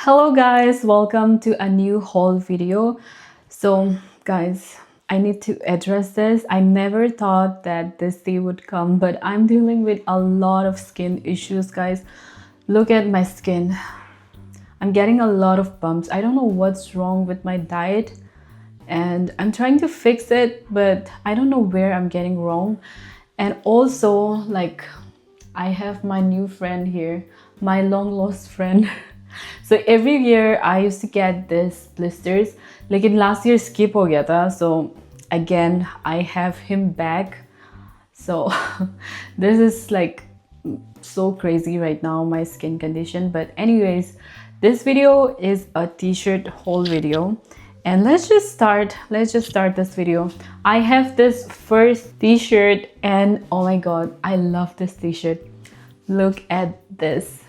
Hello guys, welcome to a new haul video. So guys, I need to address this. I never thought that this day would come, but I'm dealing with a lot of skin issues, guys. Look at my skin. I'm getting a lot of bumps. I don't know what's wrong with my diet and I'm trying to fix it, but I don't know where I'm getting wrong. And also, like, I have my new friend here, my long lost friend. So every year I used to get this blisters. Like in last year skip ho gaya tha. So again I have him back. So this is like so crazy right now, my skin condition. But anyways, this video is a t-shirt haul video. And let's just start this video. I have this first t-shirt and oh my god, I love this t-shirt. Look at this.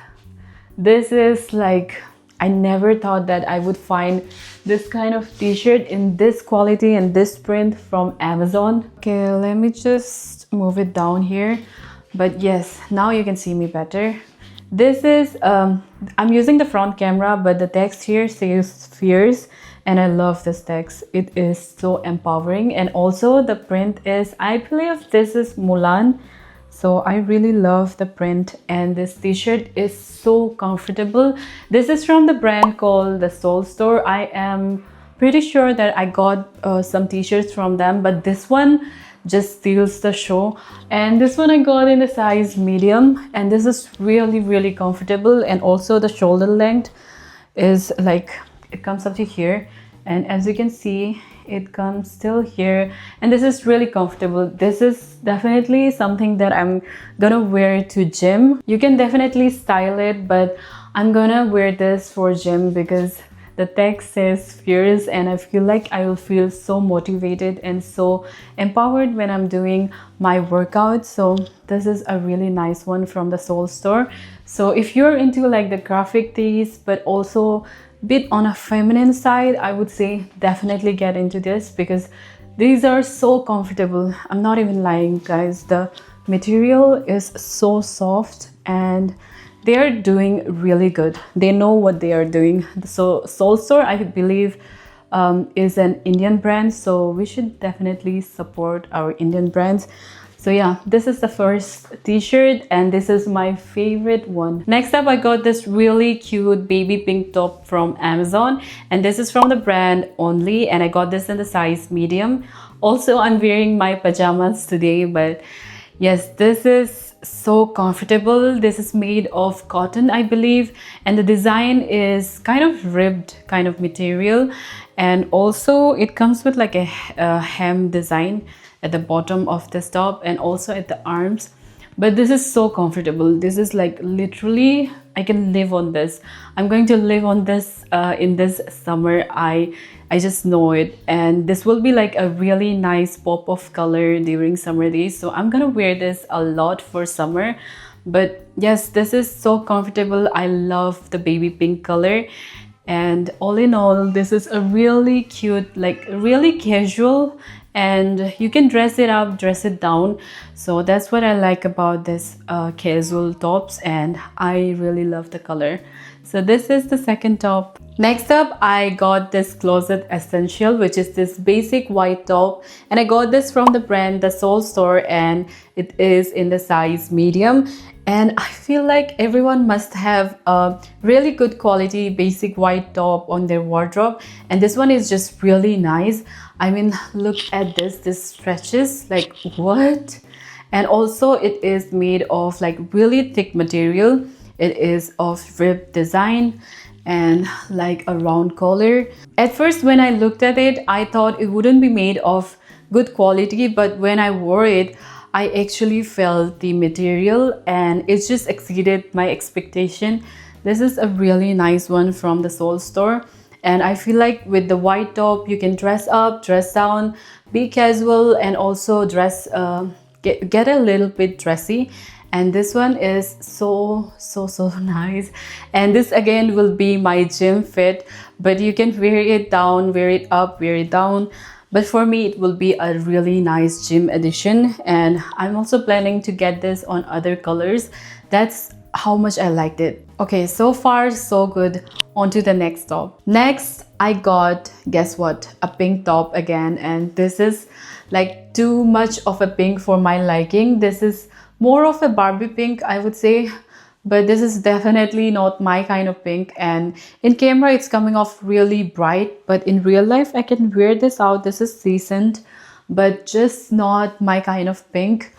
This is like, I never thought that I would find this kind of t-shirt in this quality and this print from Amazon. Okay, let me just move it down here. But yes, now you can see me better. This is, I'm using the front camera, but the text here says fierce. And I love this text. It is so empowering. And also the print is, I believe this is Mulan. So I really love the print, and this t-shirt is so comfortable. This is from the brand called the Soul Store. I am pretty sure that I got some t-shirts from them, but this one just steals the show. And this one I got in the size medium, and this is really comfortable. And also the shoulder length is like, it comes up to here, and as you can see, it comes still here, and this is really comfortable. This is definitely something that I'm gonna wear to gym. You can definitely style it, but I'm gonna wear this for gym because the text says fierce, and I feel like I will feel so motivated and so empowered when I'm doing my workout. So this is a really nice one from the Soul Store. So if you're into like the graphic tees but also bit on a feminine side, I would say definitely get into this because these are so comfortable. I'm not even lying, guys. The material is so soft and they are doing really good. They know what they are doing. So Soul Store, I believe, is an Indian brand, so we should definitely support our Indian brands. So yeah, this is the first t-shirt and this is my favorite one. Next up, I got this really cute baby pink top from Amazon, and this is from the brand Only, and I got this in the size medium. Also, I'm wearing my pajamas today, but yes, this is so comfortable. This is made of cotton, I believe, and the design is kind of ribbed kind of material, and also it comes with like a hem design at the bottom of this top and also at the arms. But this is so comfortable. This is like literally, I can live on this. I'm going to live on this in this summer. I just know it, and this will be like a really nice pop of color during summer days. So I'm gonna wear this a lot for summer. But yes, this is so comfortable. I love the baby pink color, and all in all, this is a really cute, like really casual, and you can dress it up, dress it down. So that's what I like about this casual tops, and I really love the color. So this is the second top. Next up, I got this closet essential, which is this basic white top, and I got this from the brand the Soul Store, and it is in the size medium. And I feel like everyone must have a really good quality basic white top on their wardrobe, and this one is just really nice. I mean, look at this. This stretches like what? And also it is made of like really thick material. It is of ribbed design and like a round collar. At first when I looked at it, I thought it wouldn't be made of good quality, but when I wore it, I actually felt the material and it just exceeded my expectation. This is a really nice one from the Soul Store. And I feel like with the white top, you can dress up, dress down, be casual, and also dress, get a little bit dressy. And this one is so nice. And this again will be my gym fit, but you can wear it down, wear it up, wear it down. But for me, it will be a really nice gym edition. And I'm also planning to get this on other colors. That's how much I liked it. Okay, so far so good. On to the next top. Next, I got, guess what, a pink top again, and this is like too much of a pink for my liking. This is more of a Barbie pink, I would say, but this is definitely not my kind of pink. And in camera it's coming off really bright, but in real life I can wear this out. This is decent, but just not my kind of pink.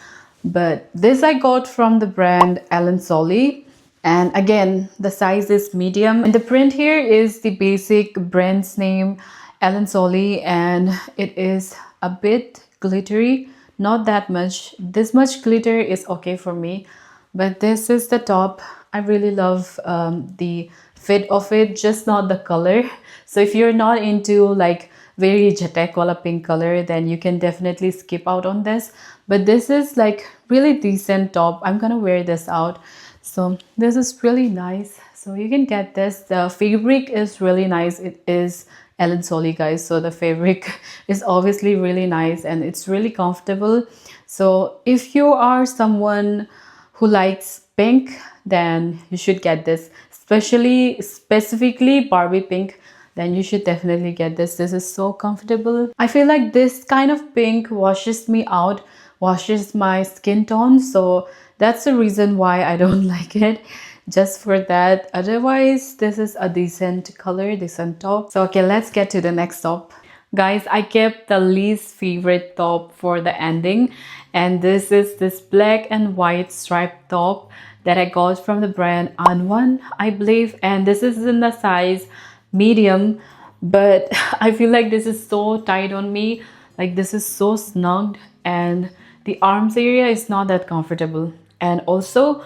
But this I got from the brand Alan Solly, and again the size is medium, and the print here is the basic brand's name, Alan Solly, and it is a bit glittery, not that much. This much glitter is okay for me, but this is the top. I really love the fit of it, just not the color. So if you're not into like very jatek wala pink color, then you can definitely skip out on this. But this is like really decent top. I'm gonna wear this out. So this is really nice. So you can get this. The fabric is really nice. It is Ellen Solly, guys, so the fabric is obviously really nice and it's really comfortable. So if you are someone who likes pink, then you should get this, specifically Barbie pink. Then you should definitely get this. This is so comfortable. I feel like this kind of pink washes me out, washes my skin tone, so that's the reason why I don't like it, just for that. Otherwise this is a decent color, decent top. So okay, let's get to the next top. Guys, I kept the least favorite top for the ending, and this is this black and white striped top that I got from the brand Aahwan, I believe, and this is in the size medium. But I feel like this is so tight on me, like this is so snug, and the arms area is not that comfortable. And also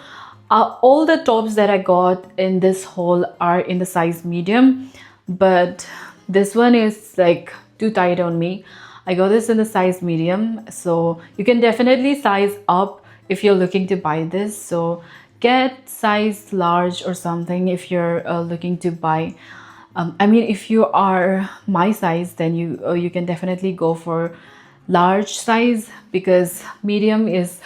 all the tops that I got in this haul are in the size medium, but this one is like too tight on me. I got this in the size medium, so you can definitely size up if you're looking to buy this. So get size large or something if you're looking to buy. I mean, if you are my size, then you can definitely go for large size, because medium is,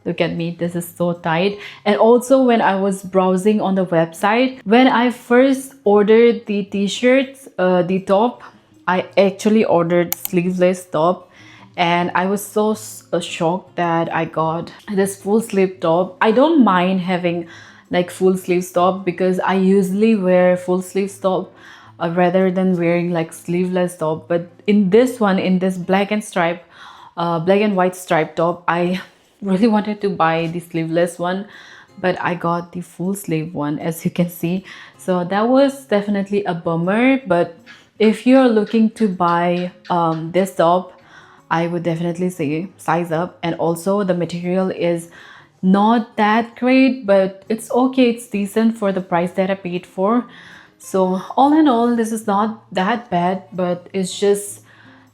look at me, this is so tight. And also when I was browsing on the website, when I first ordered the t-shirts, the top, I actually ordered sleeveless top, and I was so shocked that I got this full sleeve top. I don't mind having like full sleeve top because I usually wear full sleeve top rather than wearing like sleeveless top. But in this one, in this black and white striped top, I really wanted to buy the sleeveless one, but I got the full sleeve one, as you can see. So that was definitely a bummer. But if you're looking to buy this top, I would definitely say size up. And also the material is not that great, but it's okay, it's decent for the price that I paid for. So all in all, this is not that bad, but it's just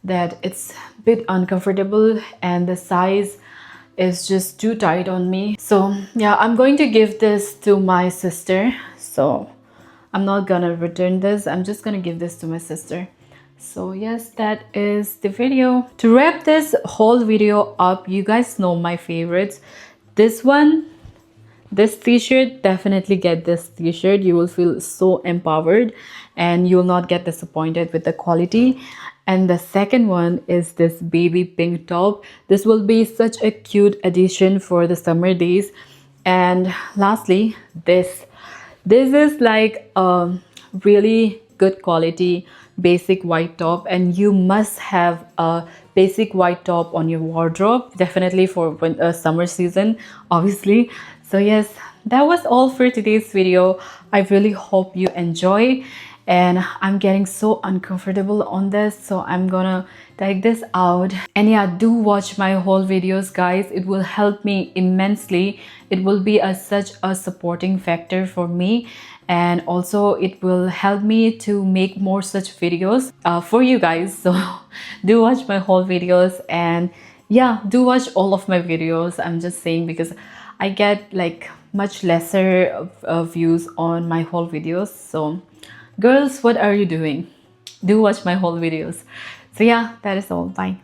that it's a bit uncomfortable and the size is just too tight on me. So yeah, I'm going to give this to my sister. So I'm not gonna return this, I'm just gonna give this to my sister. So yes, that is the video. To wrap this whole video up, you guys know my favorites. This one, this t-shirt, definitely get this t-shirt. You will feel so empowered and you will not get disappointed with the quality. And the second one is this baby pink top. This will be such a cute addition for the summer days. And lastly, this is like a really good quality basic white top, and you must have a basic white top on your wardrobe, definitely for summer season, obviously. So yes, that was all for today's video. I really hope you enjoy, and I'm getting so uncomfortable on this, so I'm gonna take this out. And yeah, do watch my whole videos, guys. It will help me immensely. It will be such a supporting factor for me, and also it will help me to make more such videos for you guys. So do watch my whole videos, and yeah, do watch all of my videos. I'm just saying because I get like much lesser views on my whole videos. So girls, what are you doing? Do watch my whole videos. So yeah, that is all. Bye.